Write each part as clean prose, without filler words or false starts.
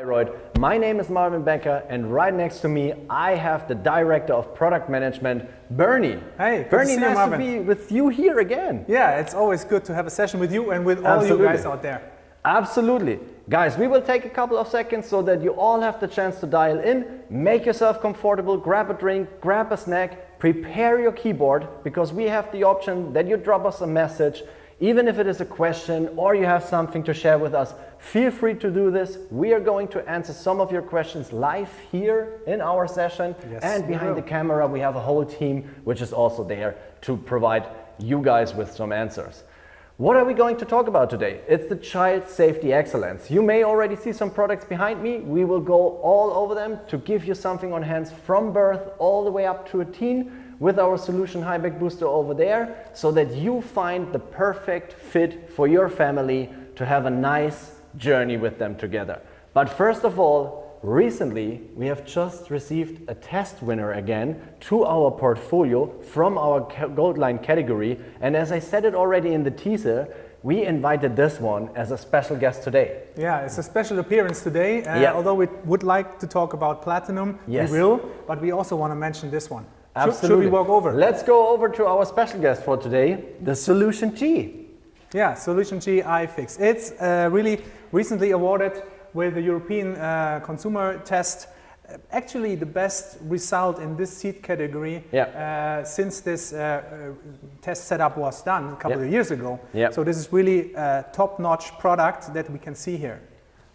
Thyroid. My name is Marvin Becker, and right next to me I have the Director of Product Management, Bernie. Hey, Bernie, nice to be with you here again. Yeah, it's always good to have a session with you and with all you guys out there. Absolutely. Guys, we will take a couple of seconds so that you all have the chance to dial in, make yourself comfortable, grab a drink, grab a snack, prepare your keyboard, because we have the option that you drop us a message. Even if it is a question or you have something to share with us, feel free to do this. We are going to answer some of your questions live here in our session. Yes, and behind the camera, we have a whole team which is also there to provide you guys with some answers. What are we going to talk about today? It's the child safety excellence. You may already see some products behind me. We will go all over them to give you something on hands from birth all the way up to a teen, with our solution CYBEX booster over there, so that you find the perfect fit for your family to have a nice journey with them together. But first of all, recently we have just received a test winner again to our portfolio from our Gold Line category, and as I said it already in the teaser, we invited this one as a special guest today. Yeah, it's a special appearance today. Although we would like to talk about Platinum, yes, we will, but we also want to mention this one. Absolutely. Should we walk over? Let's go over to our special guest for today, the Solution G. Yeah, Solution G iFix. It's really recently awarded with the European Consumer Test. Actually, the best result in this seat category since this test setup was done a couple of years ago. So this is really a top-notch product that we can see here.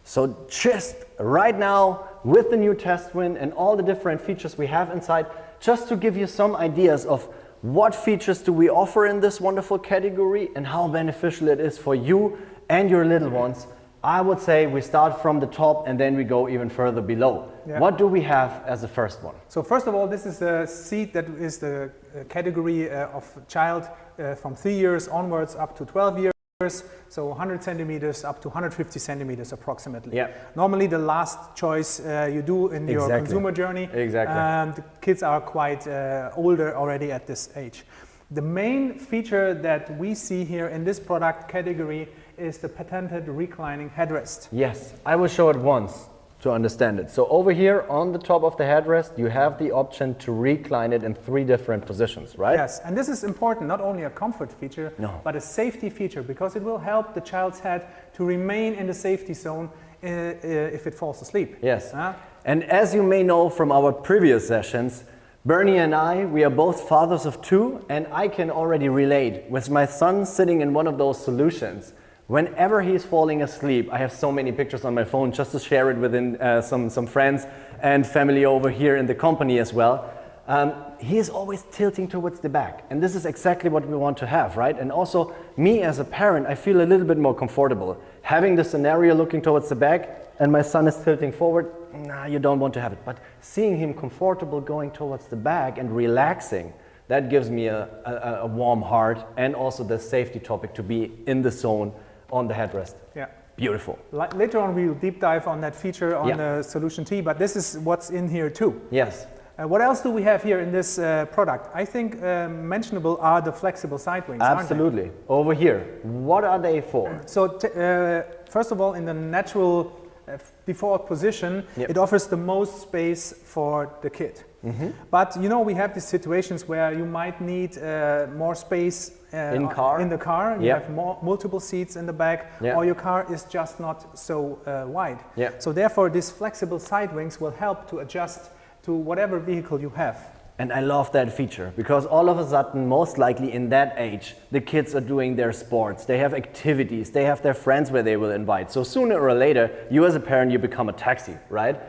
So just right now, with the new test win and all the different features we have inside, just to give you some ideas of what features do we offer in this wonderful category and how beneficial it is for you and your little ones, I would say we start from the top and then we go even further below. What do we have as the first one? So first of all, this is a seat that is the category of child from 3 years onwards up to 12 years. So 100 centimeters up to 150 centimeters approximately. Normally the last choice you do in your consumer journey. The kids are quite older already at this age. The main feature that we see here in this product category is the patented reclining headrest. Yes, I will show it once to understand it. So over here on the top of the headrest, you have the option to recline it in 3 different positions, right? Yes, and this is important, not only a comfort feature, but a safety feature, because it will help the child's head to remain in the safety zone if it falls asleep. Yes, and as you may know from our previous sessions, Bernie and I, we are both fathers of 2, and I can already relate with my son sitting in one of those solutions. Whenever he's falling asleep, I have so many pictures on my phone just to share it within some friends and family over here in the company as well. He is always tilting towards the back, and this is exactly what we want to have, right? And also, me as a parent, I feel a little bit more comfortable having the scenario looking towards the back and my son is tilting forward. Nah, you don't want to have it, but seeing him comfortable going towards the back and relaxing, that gives me a warm heart, and also the safety topic to be in the zone on the headrest. Beautiful. Later on we'll deep dive on that feature on the Solution T, but this is what's in here too. Yes. What else do we have here in this product? I think mentionable are the flexible side wings. Absolutely. Over here, what are they for? So first of all, in the natural default position, it offers the most space for the kid. But you know, we have these situations where you might need more space in the car. You have multiple seats in the back, or your car is just not so wide. So therefore, these flexible side wings will help to adjust to whatever vehicle you have. And I love that feature, because all of a sudden, most likely in that age, the kids are doing their sports, they have activities, they have their friends where they will invite. So sooner or later, you as a parent, you become a taxi, right?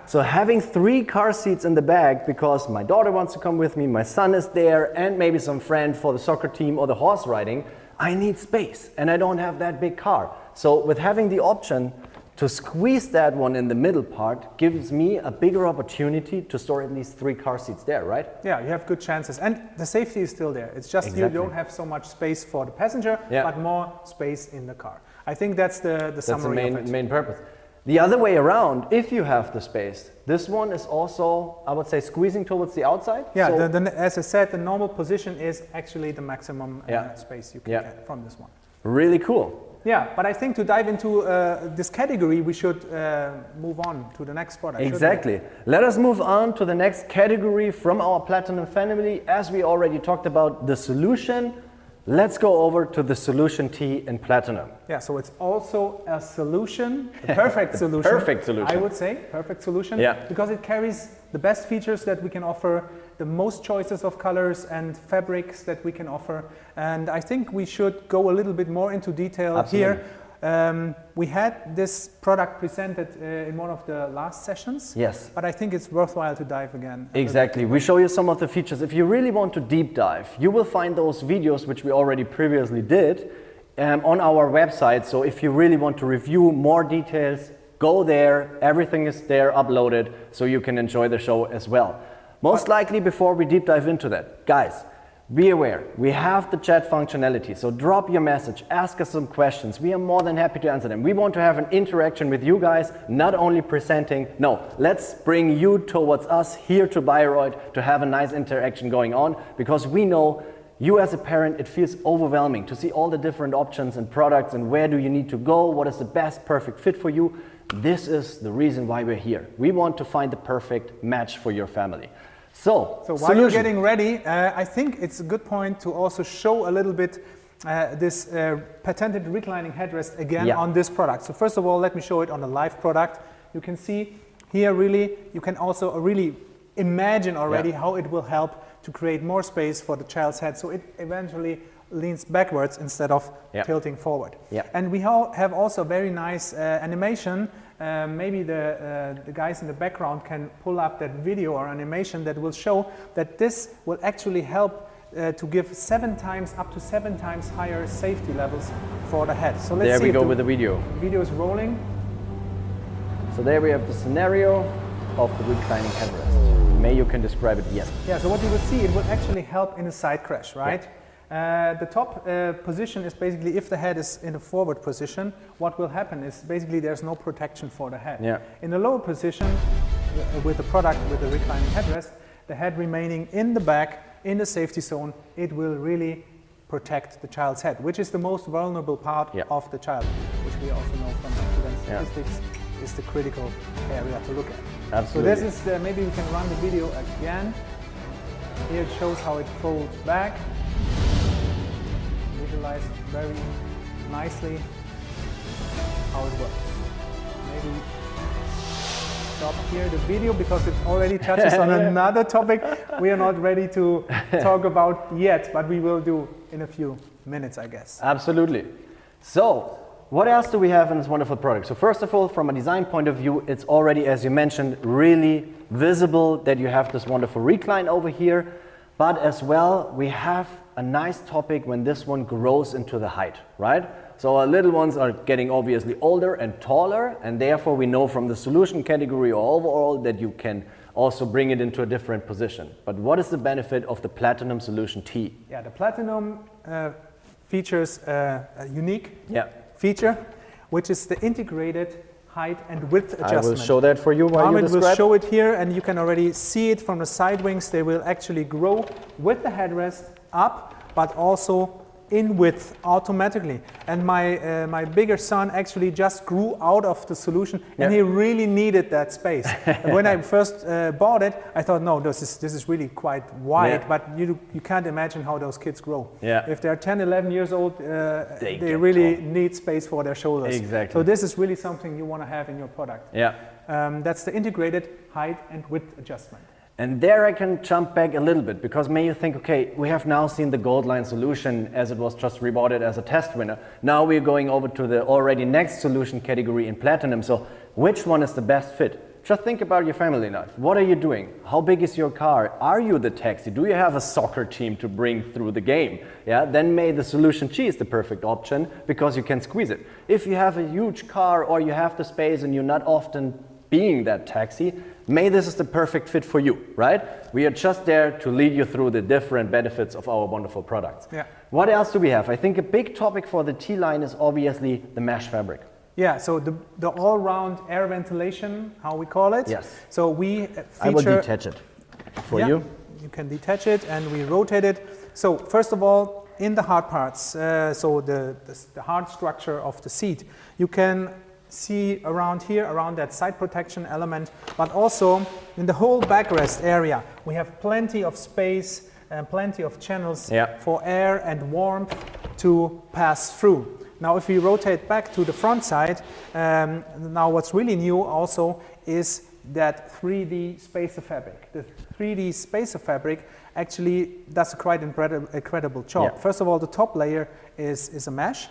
So having 3 car seats in the back, because my daughter wants to come with me, my son is there, and maybe some friend for the soccer team or the horse riding, I need space, and I don't have that big car. So with having the option to squeeze that one in the middle part gives me a bigger opportunity to store at least 3 car seats there, right? Yeah, you have good chances. And the safety is still there. It's just you don't have so much space for the passenger, but more space in the car. I think that's the summary of it. That's the main purpose. The other way around, if you have the space, this one is also, I would say, squeezing towards the outside. Yeah, so as I said, the normal position is actually the maximum space you can get from this one. Really cool. Yeah, but I think to dive into this category, we should move on to the next product. Exactly. Let us move on to the next category from our Platinum family. As we already talked about the solution, let's go over to the Solution T in Platinum. Yeah, so it's also a solution, a perfect solution. Perfect solution. I would say, perfect solution. Yeah. Because it carries the best features that we can offer, the most choices of colors and fabrics that we can offer. And I think we should go a little bit more into detail here. We had this product presented in one of the last sessions. Yes. But I think it's worthwhile to dive again. Exactly. We show you some of the features. If you really want to deep dive, you will find those videos, which we already previously did, on our website. So if you really want to review more details, go there. Everything is there uploaded, so you can enjoy the show as well. Most likely, before we deep dive into that, guys, be aware, we have the chat functionality, so drop your message, ask us some questions. We are more than happy to answer them. We want to have an interaction with you guys, not only presenting. No, let's bring you towards us here to Bayreuth to have a nice interaction going on, because we know you as a parent, it feels overwhelming to see all the different options and products and where do you need to go, what is the best perfect fit for you. This is the reason why we're here. We want to find the perfect match for your family. So while you're getting ready, I think it's a good point to also show a little bit this patented reclining headrest again on this product. So first of all, let me show it on a live product. You can see here really, you can also really imagine already how it will help to create more space for the child's head, so it eventually leans backwards instead of tilting forward. And we have also very nice animation. Maybe the guys in the background can pull up that video or animation that will show that this will actually help to give up to 7 times higher safety levels for the head. So let's see. There we go with the video. Video is rolling. So there we have the scenario of the reclining headrest. May you can describe it again. Yeah, so what you will see, it will actually help in a side crash, right? The top position is basically if the head is in a forward position, what will happen is basically there's no protection for the head. In the lower position, with the product with the reclining headrest, the head remaining in the back, in the safety zone, it will really protect the child's head, which is the most vulnerable part of the child, which we also know from accident statistics is the critical area to look at. Absolutely. So this is, maybe we can run the video again. Here it shows how it folds back. Visualize very nicely how it works. Maybe stop here the video because it already touches on another topic we are not ready to talk about yet, but we will do in a few minutes, I guess. Absolutely. So what else do we have in this wonderful product? So first of all, from a design point of view, it's already, as you mentioned, really visible that you have this wonderful recline over here. But as well, we have a nice topic when this one grows into the height, right? So our little ones are getting obviously older and taller, and therefore we know from the solution category or overall that you can also bring it into a different position. But what is the benefit of the Platinum Solution T? Yeah, the Platinum features a unique feature, which is the integrated height and width adjustment. I will show that for you while you describe. Will show it here, and you can already see it from the side wings. They will actually grow with the headrest up, but also in width automatically. And my bigger son actually just grew out of the solution, and he really needed that space. And when I first bought it, I thought, no, this is really quite wide, but you can't imagine how those kids grow. If they're 10, 11 years old, they really need space for their shoulders. Exactly. So this is really something you want to have in your product. That's the integrated height and width adjustment. And there I can jump back a little bit, because may you think, okay, we have now seen the Gold Line solution as it was just rebouted as a test winner. Now we're going over to the already next solution category in Platinum. So which one is the best fit? Just think about your family life. What are you doing? How big is your car? Are you the taxi? Do you have a soccer team to bring through the game? Then may the Solution T is the perfect option, because you can squeeze it. If you have a huge car or you have the space and you're not often being that taxi, may this is the perfect fit for you, right? We are just there to lead you through the different benefits of our wonderful products. What else do we have? I think a big topic for the T-Line is obviously the mesh fabric. So the all-round air ventilation, how we call it. So we feature... I will detach it for you. You can detach it, and we rotate it. So first of all, in the hard parts, so the hard structure of the seat, you can see around here, around that side protection element, but also in the whole backrest area, we have plenty of space and plenty of channels for air and warmth to pass through. Now, if we rotate back to the front side, now what's really new also is that 3D spacer fabric. The 3D spacer fabric actually does a quite incredible job. First of all, the top layer is a mesh.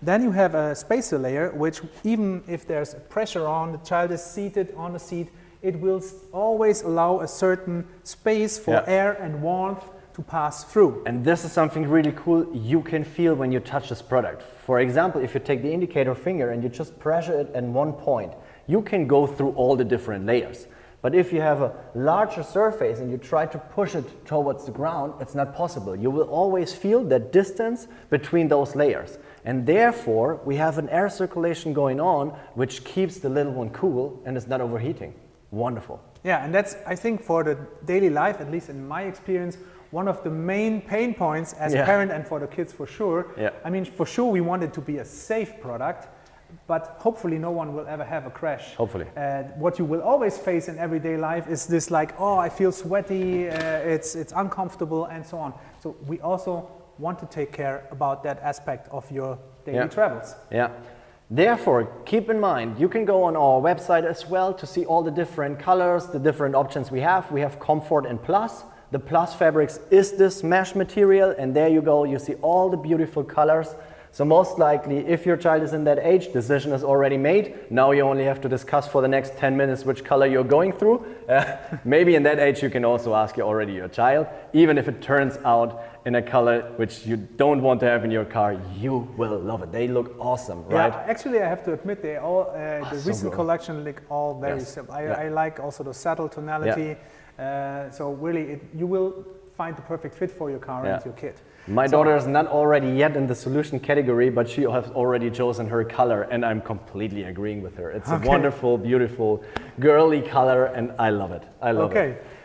Then you have a spacer layer, which even if there's pressure on, the child is seated on the seat, it will always allow a certain space for air and warmth to pass through. And this is something really cool you can feel when you touch this product. For example, if you take the indicator finger and you just pressure it at one point, you can go through all the different layers. But if you have a larger surface and you try to push it towards the ground, it's not possible. You will always feel that distance between those layers. And therefore, we have an air circulation going on, which keeps the little one cool and is not overheating. Wonderful. Yeah, and that's, I think, for the daily life, at least in my experience, one of the main pain points as a parent and for the kids for sure. I mean, for sure we want it to be a safe product, but hopefully no one will ever have a crash. Hopefully. What you will always face in everyday life is this like, oh, I feel sweaty, it's uncomfortable and so on. So we also want to take care about that aspect of your daily travels. Therefore, keep in mind, you can go on our website as well to see all the different colors, the different options we have. We have Comfort and Plus. The Plus fabrics is this mesh material, and there you go, you see all the beautiful colors. So most likely, if your child is in that age, decision is already made. Now you only have to discuss for the next 10 minutes which color you're going through. Maybe in that age you can also ask your child, even if it turns out in a color which you don't want to have in your car, you will love it. They look awesome, right? Yeah, actually I have to admit they all, the recent collection look all very simple. I like also the saddle tonality. So really, you will find the perfect fit for your car and your kid. My daughter is not already yet in the solution category, but she has already chosen her color, and I'm completely agreeing with her. It's a wonderful, beautiful, girly color, and I love it. I love it.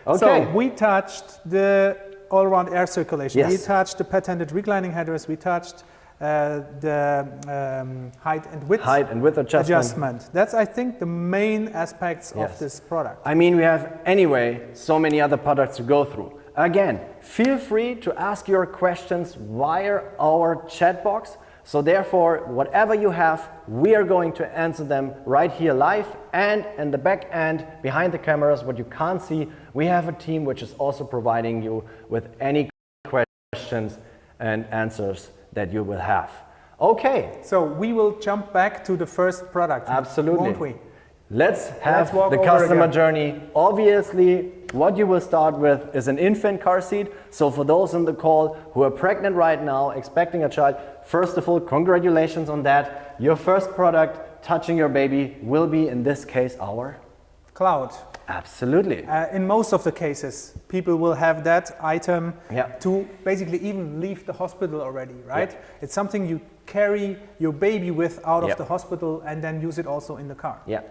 Okay. So we touched the all-around air circulation. We touched the patented reclining headrest. We touched the height and width adjustment. That's, I think, the main aspects of this product. I mean, we have anyway so many other products to go through. Again, feel free to ask your questions via our chat box. So therefore, whatever you have, we are going to answer them right here live, and in the back end, behind the cameras, what you can't see, we have a team which is also providing you with any questions and answers that you will have. Okay. So we will jump back to the first product. Absolutely. Won't we? Let's have the customer journey. Obviously, what you will start with is an infant car seat. So for those on the call who are pregnant right now, expecting a child, first of all, congratulations on that. Your first product touching your baby will be, in this case, our Cloud. Absolutely. In most of the cases, people will have that item to basically even leave the hospital already, right? It's something you carry your baby with out of the hospital and then use it also in the car. Yeah.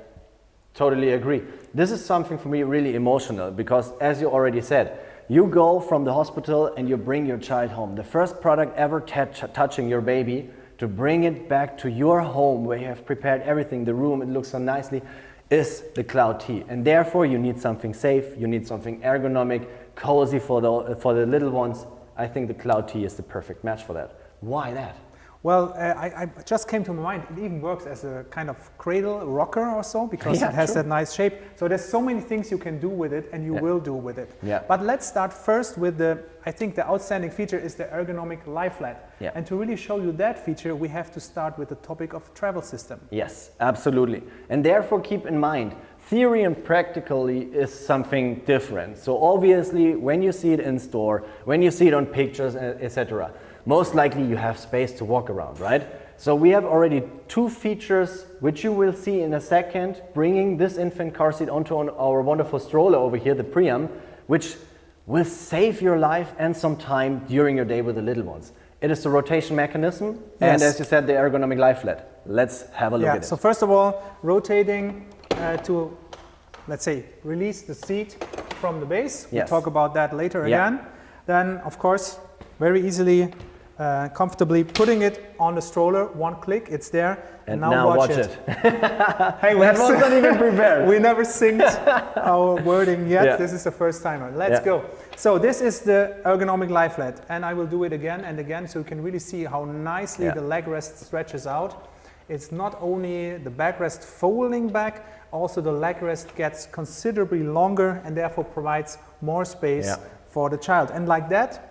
Totally agree. This is something for me really emotional because, as you already said, you go from the hospital and you bring your child home. The first product ever touching your baby, to bring it back to your home where you have prepared everything, the room, it looks so nicely, is the Cloud T. And therefore you need something safe, you need something ergonomic, cozy for the little ones. I think the Cloud T is the perfect match for that. Why that? Well, I just came to my mind, it even works as a kind of cradle rocker or so, because it has that nice shape. So there's so many things you can do with it, and you will do with it. But let's start first with I think the outstanding feature is the ergonomic lie flat. And to really show you that feature, we have to start with the topic of the travel system. Yes, absolutely. And therefore keep in mind, theory and practically is something different. So obviously, when you see it in store, when you see it on pictures, etc., most likely you have space to walk around, right? So we have already two features, which you will see in a second, bringing this infant car seat onto our wonderful stroller over here, the Priam, which will save your life and some time during your day with the little ones. It is the rotation mechanism, and as you said, the ergonomic lie flat. Let's have a look at it. So first of all, rotating to, let's say, release the seat from the base. We'll talk about that later again. Then, of course, very easily comfortably putting it on the stroller, one click, it's there, and now watch it. Hey, that wasn't even prepared. We never synced our wording yet. Yeah. This is the first timer. Let's go. So this is the ergonomic lie flat, and I will do it again and again so you can really see how nicely the leg rest stretches out. It's not only the backrest folding back, also the leg rest gets considerably longer and therefore provides more space for the child. And like that,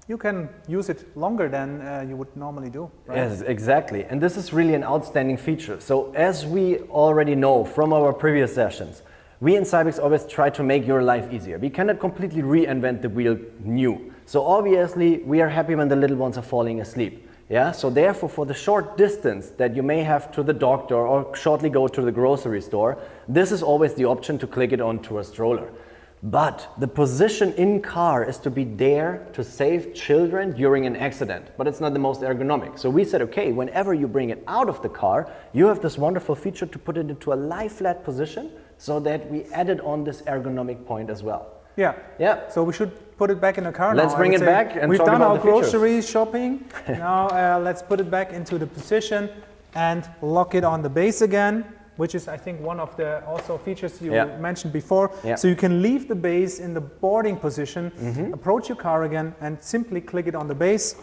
you can use it longer than you would normally do. Right? Yes, exactly. And this is really an outstanding feature. So as we already know from our previous sessions, we in CYBEX always try to make your life easier. We cannot completely reinvent the wheel new. So obviously we are happy when the little ones are falling asleep. Yeah, so therefore for the short distance that you may have to the doctor or shortly go to the grocery store, this is always the option to click it onto a stroller. But the position in car is to be there to save children during an accident, but it's not the most ergonomic. So we said, okay, whenever you bring it out of the car, you have this wonderful feature to put it into a lie flat position so that we added on this ergonomic point as well. Yeah. Yeah. So we should put it back in the car now. Let's bring it back and we've talk done about our the features. grocery shopping. Now let's put it back into the position and lock it on the base again, which is I think one of the also features you mentioned before. Yeah. So you can leave the base in the boarding position, approach your car again and simply click it on the base,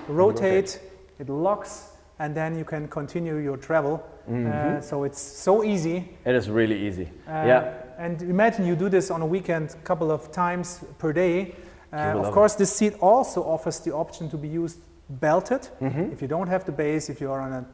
rotate, it locks, and then you can continue your travel. So it's so easy. It is really easy. And imagine you do this on a weekend a couple of times per day. Of course, this seat also offers the option to be used belted if you don't have the base, if you are on a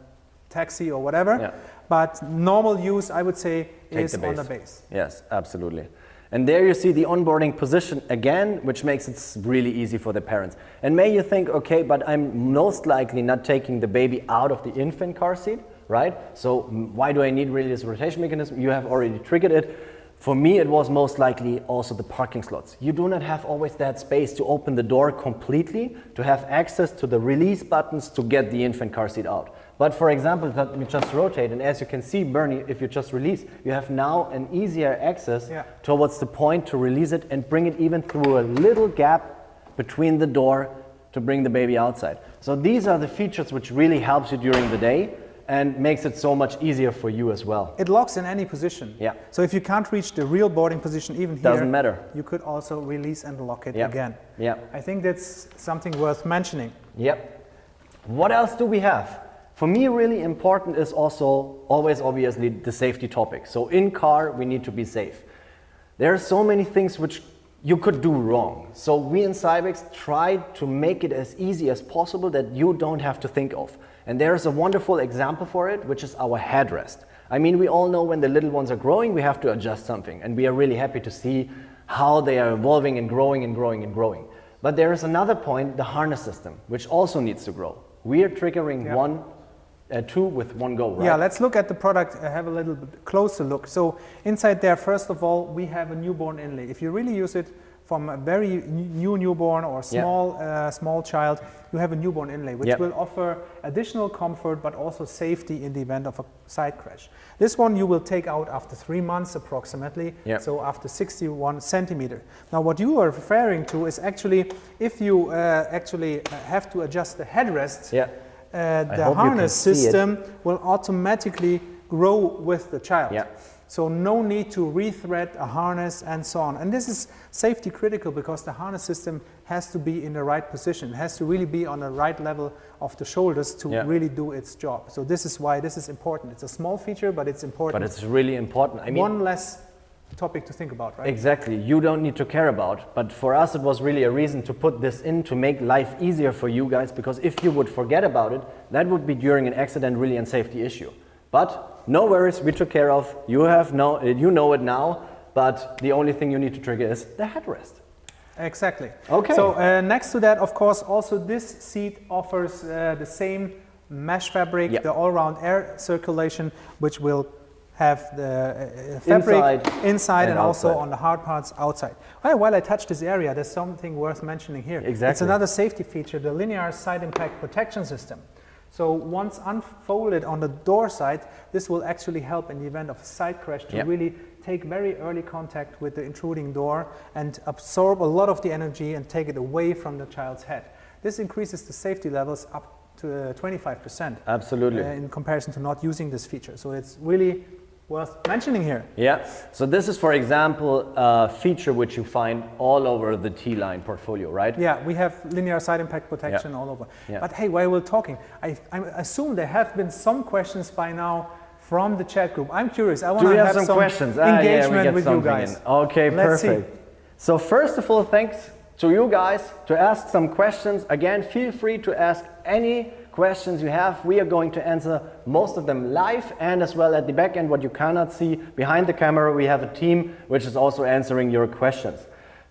taxi or whatever. Yeah. But normal use, I would say, is on the base. Yes, absolutely. And there you see the onboarding position again, which makes it really easy for the parents. And may you think, okay, but I'm most likely not taking the baby out of the infant car seat, right? So why do I need really this rotation mechanism? You have already triggered it. For me, it was most likely also the parking slots. You do not have always that space to open the door completely, to have access to the release buttons to get the infant car seat out. But for example, let me just rotate, and as you can see, Bernie, if you just release, you have now an easier access towards the point to release it and bring it even through a little gap between the door to bring the baby outside. So these are the features which really helps you during the day and makes it so much easier for you as well. It locks in any position. Yeah. So if you can't reach the real boarding position even here, doesn't matter. You could also release and lock it again. Yeah. I think that's something worth mentioning. Yep. What else do we have? For me, really important is also always obviously the safety topic. So in car, we need to be safe. There are so many things which you could do wrong. So we in CYBEX tried to make it as easy as possible that you don't have to think of. And there's a wonderful example for it, which is our headrest. I mean, we all know when the little ones are growing, we have to adjust something. And we are really happy to see how they are evolving and growing and growing and growing. But there is another point, the harness system, which also needs to grow. We are triggering two with one go, right? Yeah, let's look at the product, have a little bit closer look. So inside there, first of all, we have a newborn inlay. If you really use it from a very new newborn or small child, you have a newborn inlay, which will offer additional comfort, but also safety in the event of a side crash. This one you will take out after 3 months approximately, so after 61 centimeter. Now what you are referring to is actually, if you actually have to adjust the headrests, the harness system will automatically grow with the child. So no need to rethread a harness and so on. And this is safety critical because the harness system has to be in the right position. It has to really be on the right level of the shoulders to really do its job. So this is why this is important. It's a small feature, but it's important. But it's really important. I mean, one less topic to think about, right? Exactly. You don't need to care about. But for us, it was really a reason to put this in to make life easier for you guys, because if you would forget about it, that would be during an accident really a safety issue. But no worries, we took care of. You know it now, but the only thing you need to trigger is the headrest. Exactly. Okay. So next to that, of course, also this seat offers the same mesh fabric, the all-round air circulation, which will have the fabric inside and also on the hard parts outside. Well, while I touch this area, there's something worth mentioning here. Exactly. It's another safety feature, the linear side impact protection system. So once unfolded on the door side, this will actually help in the event of a side crash to really take very early contact with the intruding door and absorb a lot of the energy and take it away from the child's head. This increases the safety levels up to 25%. Absolutely. In comparison to not using this feature. So it's really worth mentioning here. Yeah, so this is, for example, a feature which you find all over the T-Line portfolio, right? Yeah, we have linear side impact protection all over. Yeah. But hey, while we're talking, I assume there have been some questions by now from the chat group. I'm curious. I want to have some questions? engagement with you guys. Okay, Let's perfect. see. So first of all, thanks to you guys to ask some questions. Again, feel free to ask any questions you have. We are going to answer most of them live and as well at the back end. What you cannot see behind the camera, we have a team which is also answering your questions.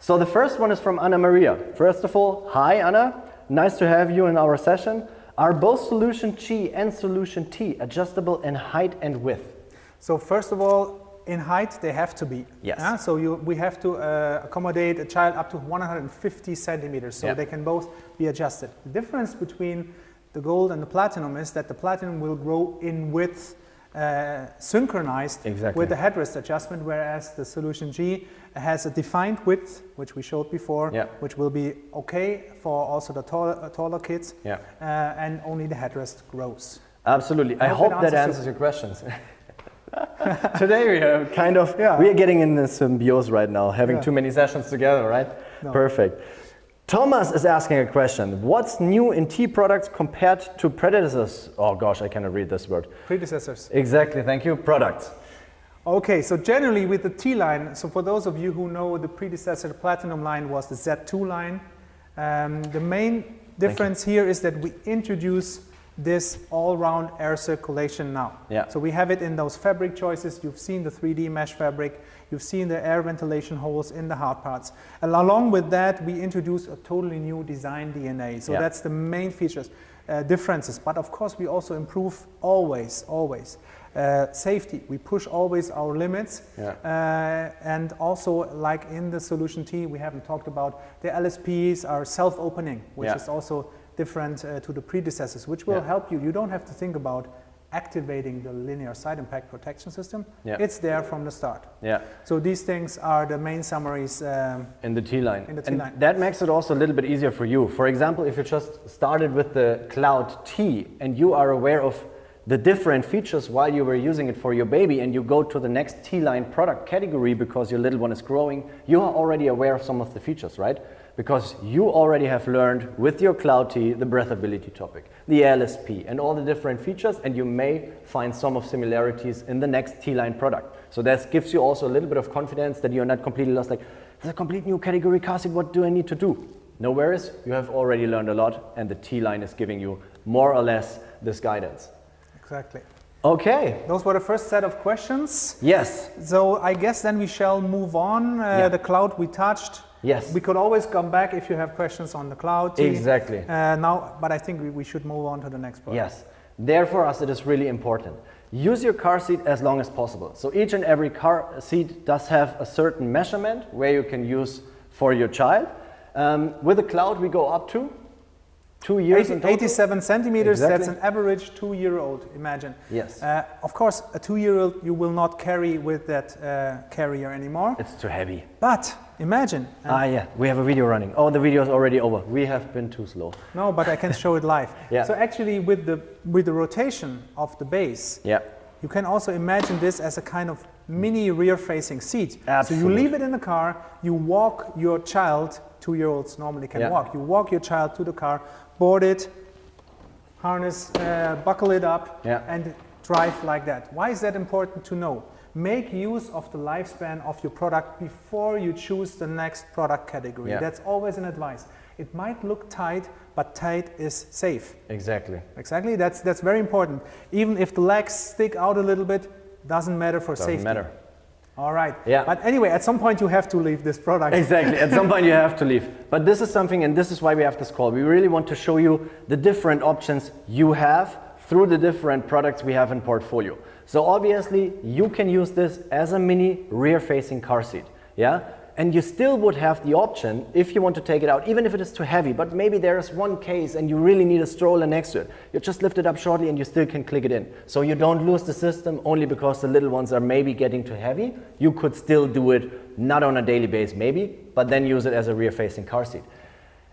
So the first one is from Anna Maria. First of all, hi Anna, nice to have you in our session. Are both Solution G and Solution T adjustable in height and width? So first of all, in height they have to be. Yes. So we have to accommodate a child up to 150 centimeters. So they can both be adjusted. The difference between the gold and the platinum is that the platinum will grow in width synchronized with the headrest adjustment, whereas the Solution G has a defined width, which we showed before, which will be okay for also the taller kids, and only the headrest grows. Absolutely. I hope that answers your questions. Today we are kind of, we are getting in this symbiosis right now, having too many sessions together, right? No. Perfect. Thomas is asking a question. What's new in T products compared to predecessors? Oh gosh, I cannot read this word. Predecessors. Exactly, thank you. Products. Okay, so generally with the T-line, so for those of you who know, the predecessor Platinum line was the Z2 line. The main difference here is that we introduce this all-round air circulation now. So we have it in those fabric choices. You've seen the 3D mesh fabric. You've seen the air ventilation holes in the hard parts. And along with that, we introduce a totally new design DNA. So that's the main features, differences. But of course, we also improve always. Safety, we push always our limits. And also, like in the Solution T, we haven't talked about, the LSPs are self-opening, which is also different to the predecessors, which will help you. You don't have to think about activating the linear side impact protection system. It's there from the start. So these things are the main summaries in the T-Line. And that makes it also a little bit easier for you. For example, if you just started with the Cloud T and you are aware of the different features while you were using it for your baby, and you go to the next T-Line product category because your little one is growing, you are already aware of some of the features, right? Because you already have learned with your Cloud T the breathability topic, the LSP, and all the different features, and you may find some of similarities in the next T-Line product. So that gives you also a little bit of confidence that you're not completely lost, like, there's a complete new category car seat, what do I need to do? No worries, you have already learned a lot, and the T-Line is giving you more or less this guidance. Exactly. Okay. Those were the first set of questions. Yes. So I guess then we shall move on. The cloud we touched. Yes. We could always come back if you have questions on the cloud. Exactly. But I think we should move on to the next part. Yes. There for us it is really important. Use your car seat as long as possible. So each and every car seat does have a certain measurement where you can use for your child. With the cloud we go up to 2 years in total. 87 centimeters, that's an average 2-year-old, imagine. Yes. Of course, a 2-year-old you will not carry with that carrier anymore. It's too heavy. But imagine. We have a video running. Oh, the video is already over. We have been too slow. No, but I can show it live. So actually with the rotation of the base, you can also imagine this as a kind of mini rear-facing seat. Absolutely. So you leave it in the car, you walk your child, 2-year-olds normally can walk, you walk your child to the car, board it, harness, buckle it up, and drive like that. Why is that important to know? Make use of the lifespan of your product before you choose the next product category. That's always an advice. It might look tight, but tight is safe. Exactly. Exactly, that's very important. Even if the legs stick out a little bit, doesn't matter for safety. Doesn't matter. All right. But anyway, at some point you have to leave this product. Exactly. At some point you have to leave. But this is something, and this is why we have this call. We really want to show you the different options you have through the different products we have in portfolio. So obviously you can use this as a mini rear-facing car seat. And you still would have the option, if you want to take it out, even if it is too heavy, but maybe there is one case and you really need a stroller next to it. You just lift it up shortly and you still can click it in. So you don't lose the system only because the little ones are maybe getting too heavy. You could still do it, not on a daily basis maybe, but then use it as a rear-facing car seat.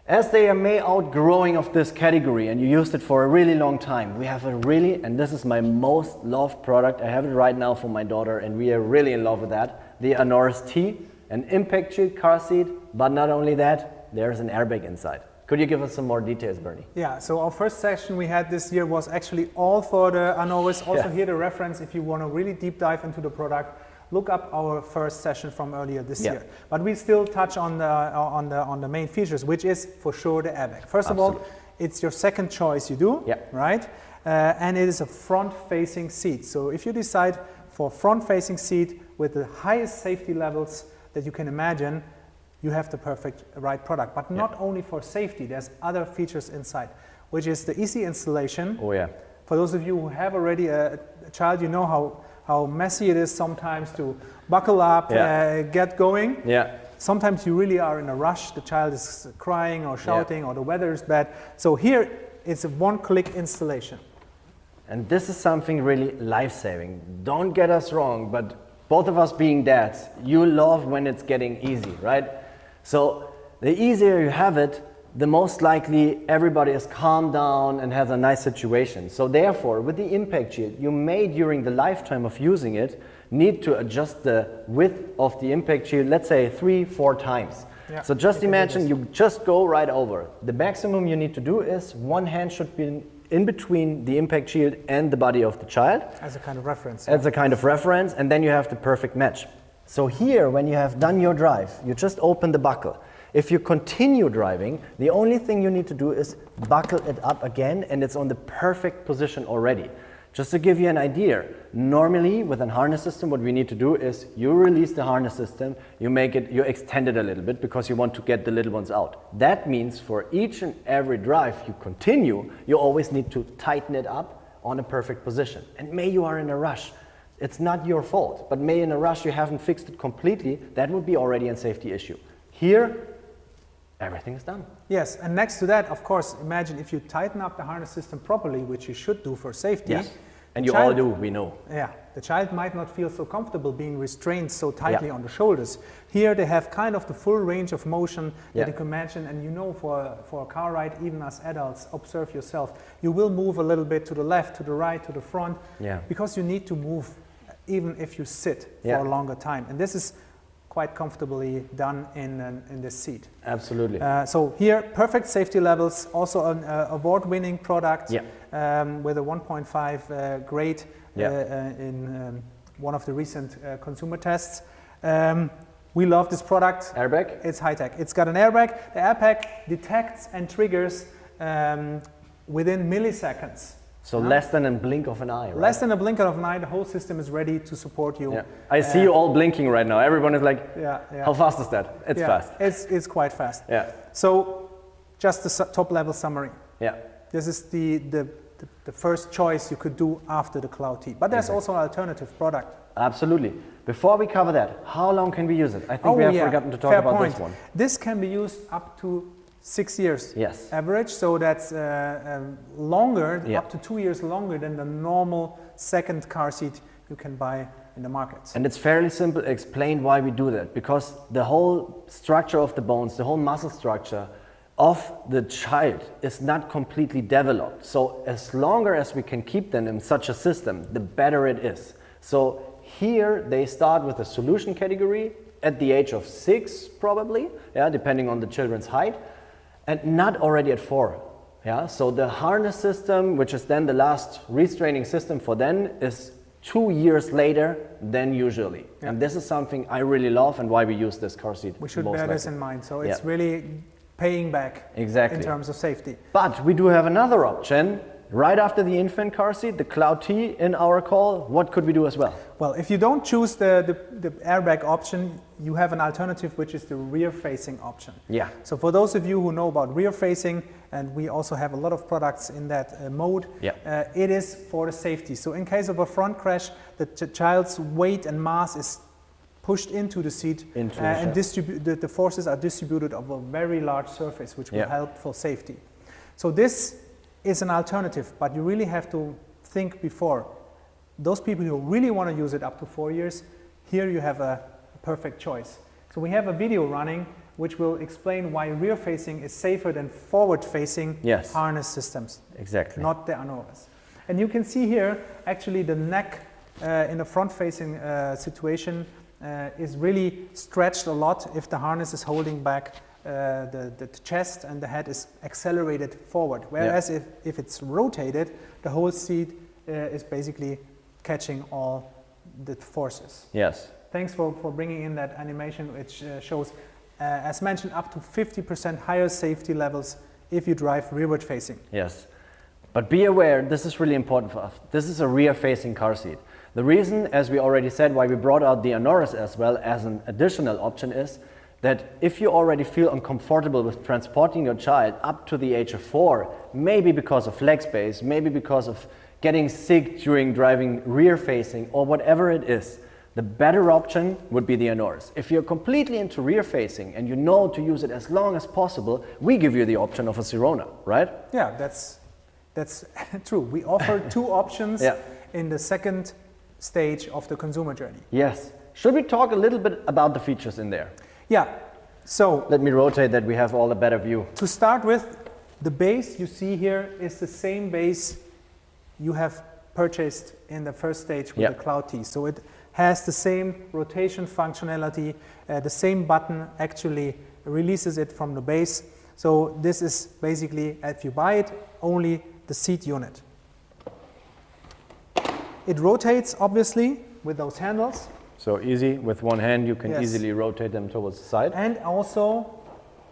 As they are may outgrowing of this category and you used it for a really long time, we have a really, and this is my most loved product, I have it right now for my daughter and we are really in love with that, the Anoris T, an impact shield car seat, but not only that, there's an airbag inside. Could you give us some more details, Bernie? Yeah, so our first session we had this year was actually all for the Anoris. Also here the reference if you want to really deep dive into the product. Look up our first session from earlier this year. But we still touch on the main features, which is for sure the airbag. First of all, it's your second choice you do, right? And it is a front-facing seat. So if you decide for front-facing seat with the highest safety levels that you can imagine, you have the perfect right product. But not only for safety, there's other features inside, which is the easy installation. Oh yeah. For those of you who have already a child, you know how messy it is sometimes to buckle up, get going. Yeah. Sometimes you really are in a rush, the child is crying or shouting or the weather is bad. So here it's a one-click installation. And this is something really life-saving. Don't get us wrong, but both of us being dads, you love when it's getting easy, right? So the easier you have it, the most likely everybody is calmed down and has a nice situation. So therefore, with the impact shield, you may, during the lifetime of using it, need to adjust the width of the impact shield, let's say 3-4 times. Yeah, so just imagine you just go right over. The maximum you need to do is one hand should be in between the impact shield and the body of the child. As a kind of reference. As a kind of reference, and then you have the perfect match. So here, when you have done your drive, you just open the buckle. If you continue driving, the only thing you need to do is buckle it up again and it's on the perfect position already. Just to give you an idea, normally with a harness system what we need to do is you release the harness system, you extend it a little bit because you want to get the little ones out. That means for each and every drive you continue, you always need to tighten it up on a perfect position. And may you are in a rush. It's not your fault, but may in a rush you haven't fixed it completely, that would be already a safety issue. Here, everything is done. Yes, and next to that, of course, imagine if you tighten up the harness system properly, which you should do for safety. Yes, and you all do, we know. Yeah, the child might not feel so comfortable being restrained so tightly on the shoulders. Here they have kind of the full range of motion that you can imagine, and you know for a car ride, even as adults, observe yourself, you will move a little bit to the left, to the right, to the front, because you need to move even if you sit for a longer time. And this is quite comfortably done in this seat. Absolutely. So here, perfect safety levels, also an award-winning product with a 1.5 grade in one of the recent consumer tests. We love this product. Airbag? It's high-tech. It's got an airbag. The airbag detects and triggers within milliseconds. So less than a blink of an eye, right? Less than a blink of an eye, the whole system is ready to support you. Yeah. I see you all blinking right now. Everyone is like, how fast is that? It's fast. It's quite fast. Yeah. So just the top level summary. Yeah. This is the first choice you could do after the Cloud T. But there's also an alternative product. Absolutely. Before we cover that, how long can we use it? I think we have forgotten to talk about this one. This can be used up to 6 years average, so that's longer, up to 2 years longer than the normal second car seat you can buy in the markets. And it's fairly simple to explain why we do that, because the whole structure of the bones, the whole muscle structure of the child is not completely developed. So as longer as we can keep them in such a system, the better it is. So here they start with a solution category at the age of 6 probably, depending on the children's height. And not already at 4. So the harness system, which is then the last restraining system for them, is 2 years later than usually. And this is something I really love and why we use this car seat. We should bear this in mind. So it's really paying back in terms of safety. But we do have another option. Right after the infant car seat, the Cloud T in our call, what could we do as well? Well, if you don't choose the airbag option, you have an alternative, which is the rear-facing option. Yeah. So for those of you who know about rear-facing, and we also have a lot of products in that mode, it is for the safety. So in case of a front crash, the child's weight and mass is pushed into the seat, and the forces are distributed over a very large surface, which will help for safety. So this is an alternative, but you really have to think before. Those people who really want to use it up to 4 years, here you have a perfect choice. So we have a video running which will explain why rear facing is safer than forward facing harness systems. Exactly. Not the Anoras. And you can see here actually the neck in a front facing situation is really stretched a lot if the harness is holding back the chest and the head is accelerated forward. Whereas if it's rotated, the whole seat is basically catching all the forces. Yes. Thanks for bringing in that animation, which shows, as mentioned, up to 50% higher safety levels if you drive rearward facing. Yes. But be aware, this is really important for us. This is a rear facing car seat. The reason, as we already said, why we brought out the Anoras as well as an additional option is that if you already feel uncomfortable with transporting your child up to the age of 4, maybe because of leg space, maybe because of getting sick during driving rear facing or whatever it is, the better option would be the Anoras. If you're completely into rear facing and you know to use it as long as possible, we give you the option of a Sirona, right? Yeah, that's true. We offer 2 options in the second stage of the consumer journey. Yes. Should we talk a little bit about the features in there? Yeah. So let me rotate that we have all a better view. To start with, the base you see here is the same base you have purchased in the first stage with the Cloud T. So it has the same rotation functionality, the same button actually releases it from the base. So this is basically, if you buy it, only the seat unit. It rotates obviously with those handles. So easy, with one hand you can easily rotate them towards the side. And also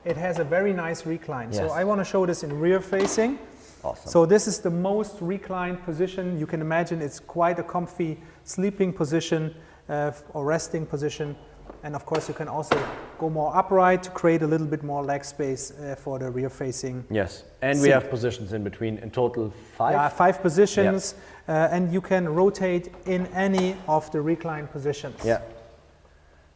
it has a very nice recline. So I want to show this in rear facing. Awesome. So this is the most reclined position. You can imagine it's quite a comfy sleeping position or resting position. And of course you can also go more upright to create a little bit more leg space for the rear facing. Yes, and seat. we have positions in between, in total 5? Yeah, 5 positions, and you can rotate in any of the reclined positions. Yeah.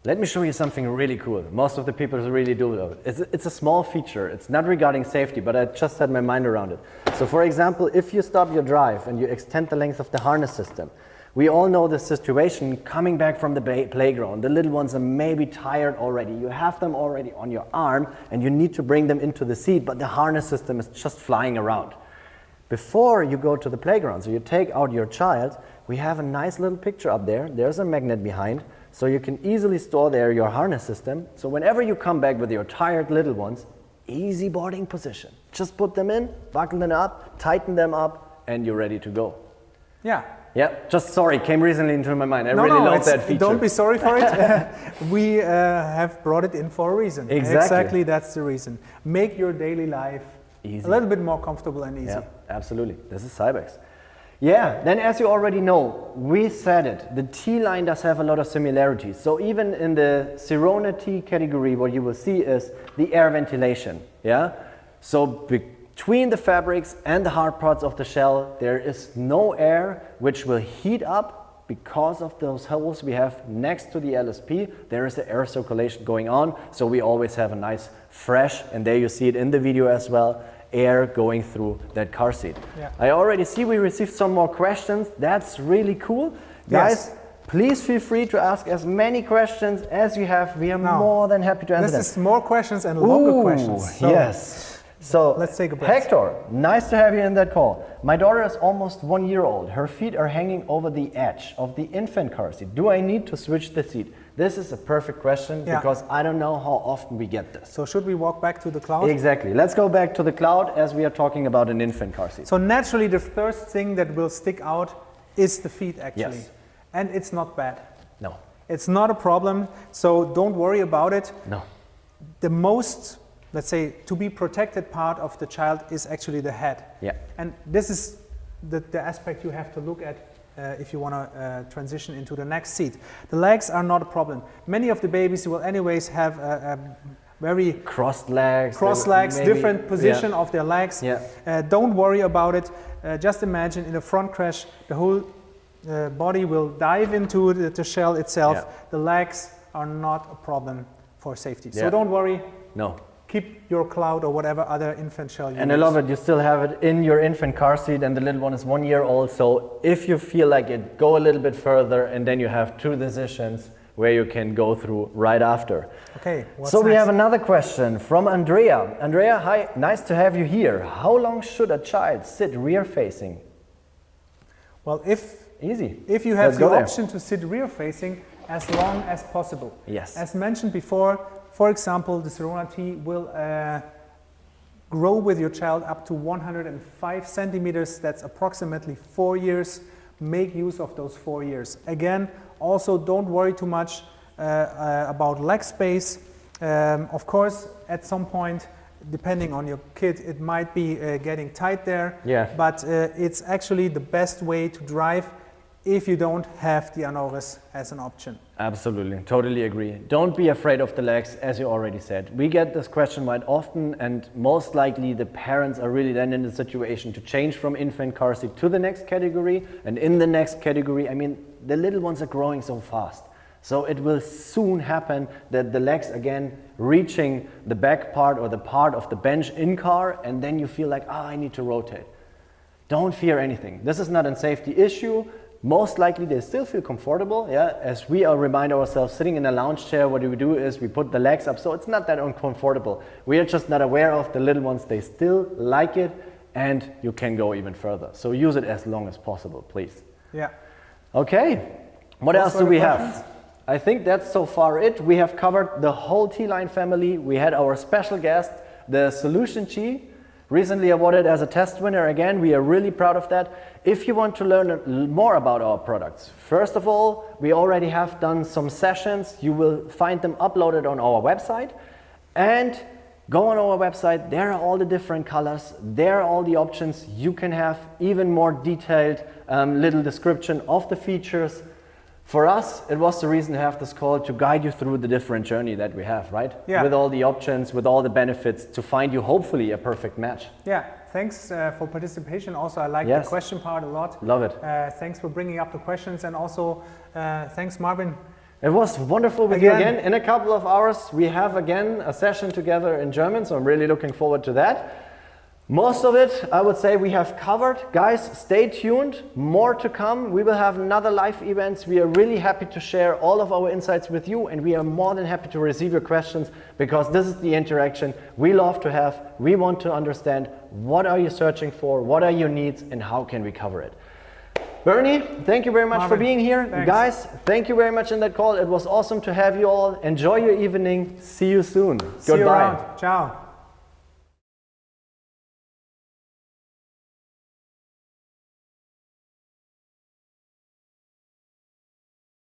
Let me show you something really cool. Most of the people really do it. It's a small feature. It's not regarding safety, but I just had my mind around it. So for example, if you stop your drive and you extend the length of the harness system, we all know the situation coming back from the playground. The little ones are maybe tired already. You have them already on your arm and you need to bring them into the seat, but the harness system is just flying around. Before you go to the playground, so you take out your child, we have a nice little picture up there. There's a magnet behind, so you can easily store there your harness system. So whenever you come back with your tired little ones, easy boarding position. Just put them in, buckle them up, tighten them up, and you're ready to go. Yeah. Yeah, just sorry, came recently into my mind. I really love that feature. Don't be sorry for it. We have brought it in for a reason. Exactly, that's the reason. Make your daily life easy. A little bit more comfortable and easy. Yeah, absolutely. This is CYBEX. Yeah, then as you already know, we said it, the T-Line does have a lot of similarities. So even in the Sirona T category, what you will see is the air ventilation. Yeah, so between the fabrics and the hard parts of the shell, there is no air which will heat up because of those holes we have next to the LSP. There is the air circulation going on, so we always have a nice fresh, and there you see it in the video as well, air going through that car seat. Yeah. I already see we received some more questions. That's really cool. Guys, please feel free to ask as many questions as you have. We are more than happy to answer them. This is more questions and longer questions. So yes. So let's take a break. Hector, nice to have you in that call. My daughter is almost 1 year old. Her feet are hanging over the edge of the infant car seat. Do I need to switch the seat? This is a perfect question because I don't know how often we get this. So should we walk back to the Cloud? Exactly. Let's go back to the Cloud as we are talking about an infant car seat. So naturally the first thing that will stick out is the feet actually. Yes. And it's not bad. No. It's not a problem. So don't worry about it. No. The most, let's say, to be protected part of the child is actually the head. Yeah. And this is the aspect you have to look at if you want to transition into the next seat. The legs are not a problem. Many of the babies will anyways have a very crossed legs, different position of their legs. Yeah. Don't worry about it. Just imagine in a front crash, the whole body will dive into the shell itself. Yeah. The legs are not a problem for safety. So don't worry. No. Keep your Cloud or whatever other infant shell you use. And I love it, you still have it in your infant car seat and the little one is 1 year old. So if you feel like it, go a little bit further and then you have 2 decisions. where you can go through right after. Okay, so we have another question from Andrea. Andrea, hi, nice to have you here. How long should a child sit rear facing? Well, if you have Let's the option to sit rear facing, as long as possible. Yes. As mentioned before, for example, the Sirona T will grow with your child up to 105 centimeters. That's approximately 4 years. Make use of those 4 years. Again, also don't worry too much about leg space. Of course, at some point, depending on your kid, it might be getting tight there. Yeah. But it's actually the best way to drive if you don't have the Anores as an option. Absolutely, totally agree. Don't be afraid of the legs, as you already said. We get this question quite often, and most likely the parents are really then in the situation to change from infant car seat to the next category. And in the next category, I mean, the little ones are growing so fast. So it will soon happen that the legs again reaching the back part or the part of the bench in car, and then you feel like, I need to rotate. Don't fear anything. This is not a safety issue. Most likely they still feel comfortable, yeah. As we remind ourselves, sitting in a lounge chair, what we do is we put the legs up, so it's not that uncomfortable. We are just not aware of the little ones. They still like it, and you can go even further. So use it as long as possible, please. Yeah. Okay, what else do we have? I think that's so far it. We have covered the whole T-Line family. We had our special guest, the Solution G, recently awarded as a test winner. Again, we are really proud of that. If you want to learn more about our products, first of all, we already have done some sessions. You will find them uploaded on our website. And go on our website, there are all the different colors, there are all the options. You can have even more detailed little description of the features. For us, it was the reason to have this call, to guide you through the different journey that we have, right? Yeah. With all the options, with all the benefits, to find you hopefully a perfect match. Yeah, thanks for participation. Also, I like the question part a lot. Love it. Thanks for bringing up the questions, and also thanks, Marvin. It was wonderful with you again. In a couple of hours, we have again a session together in German, so I'm really looking forward to that. Most of it, I would say, we have covered. Guys, stay tuned. More to come. We will have another live events. We are really happy to share all of our insights with you, and we are more than happy to receive your questions, because this is the interaction we love to have. We want to understand, what are you searching for, what are your needs, and how can we cover it. Bernie, thank you very much for being here. Thanks. Guys, thank you very much in that call. It was awesome to have you all. Enjoy your evening. See you soon. See Goodbye. you around. Ciao.